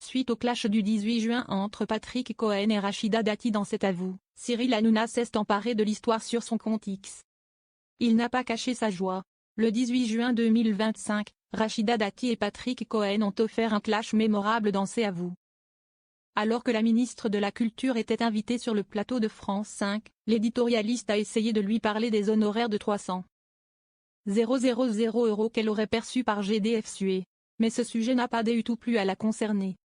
Suite au clash du 18 juin entre Patrick Cohen et Rachida Dati dans cet avou, Cyril Hanouna s'est emparé de l'histoire sur son compte X. Il n'a pas caché sa joie. Le 18 juin 2025, Rachida Dati et Patrick Cohen ont offert un clash mémorable dans ces avous. Alors que la ministre de la Culture était invitée sur le plateau de France 5, l'éditorialiste a essayé de lui parler des honoraires de 300 000 € qu'elle aurait perçus par GDF Suez. Mais ce sujet n'a pas du tout plu à la concernée.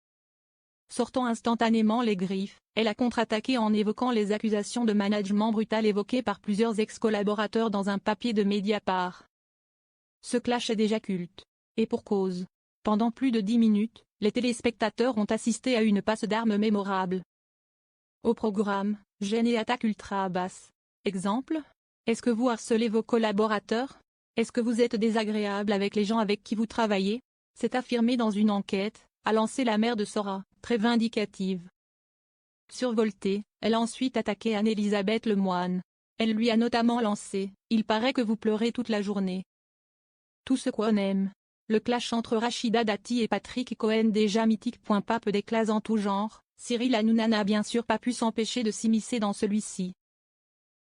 Sortant instantanément les griffes, elle a contre-attaqué en évoquant les accusations de management brutal évoquées par plusieurs ex-collaborateurs dans un papier de Mediapart. Ce clash est déjà culte. Et pour cause. Pendant plus de 10 minutes, les téléspectateurs ont assisté à une passe d'armes mémorable. Au programme, gêne et attaque ultra basse. Exemple? Est-ce que vous harcelez vos collaborateurs? Est-ce que vous êtes désagréable avec les gens avec qui vous travaillez? C'est affirmé dans une enquête, a lancé la maire de Sora, très vindicative. Survoltée, elle a ensuite attaqué Anne-Elisabeth Lemoine. Elle lui a notamment lancé « Il paraît que vous pleurez toute la journée ». Tout ce qu'on aime. Le clash entre Rachida Dati et Patrick Cohen déjà mythique. Pape d'éclats en tout genre, Cyril Hanouna n'a bien sûr pas pu s'empêcher de s'immiscer dans celui-ci.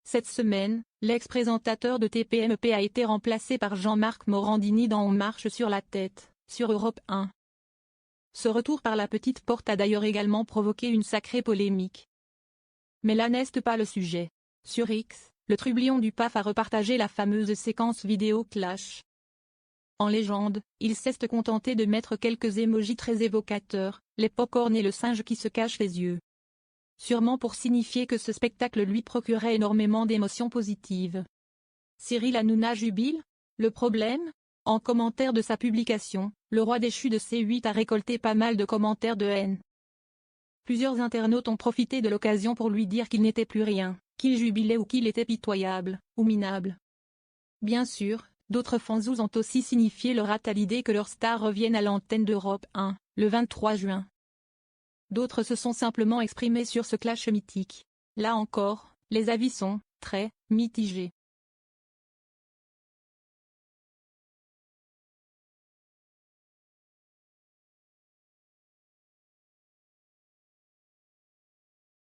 Cette semaine, l'ex-présentateur de TPMP a été remplacé par Jean-Marc Morandini dans On marche sur la tête, sur Europe 1. Ce retour par la petite porte a d'ailleurs également provoqué une sacrée polémique. Mais là n'est pas le sujet. Sur X, le trublion du PAF a repartagé la fameuse séquence vidéo clash. En légende, il s'est contenté de mettre quelques émojis très évocateurs, les pop-corn et le singe qui se cache les yeux. Sûrement pour signifier que ce spectacle lui procurait énormément d'émotions positives. Cyril Hanouna jubile? Le problème? En commentaire de sa publication, le roi déchu de C8 a récolté pas mal de commentaires de haine. Plusieurs internautes ont profité de l'occasion pour lui dire qu'il n'était plus rien, qu'il jubilait ou qu'il était pitoyable, ou minable. Bien sûr, d'autres fanzous ont aussi signifié leur hâte à l'idée que leur star revienne à l'antenne d'Europe 1, le 23 juin. D'autres se sont simplement exprimés sur ce clash mythique. Là encore, les avis sont très mitigés.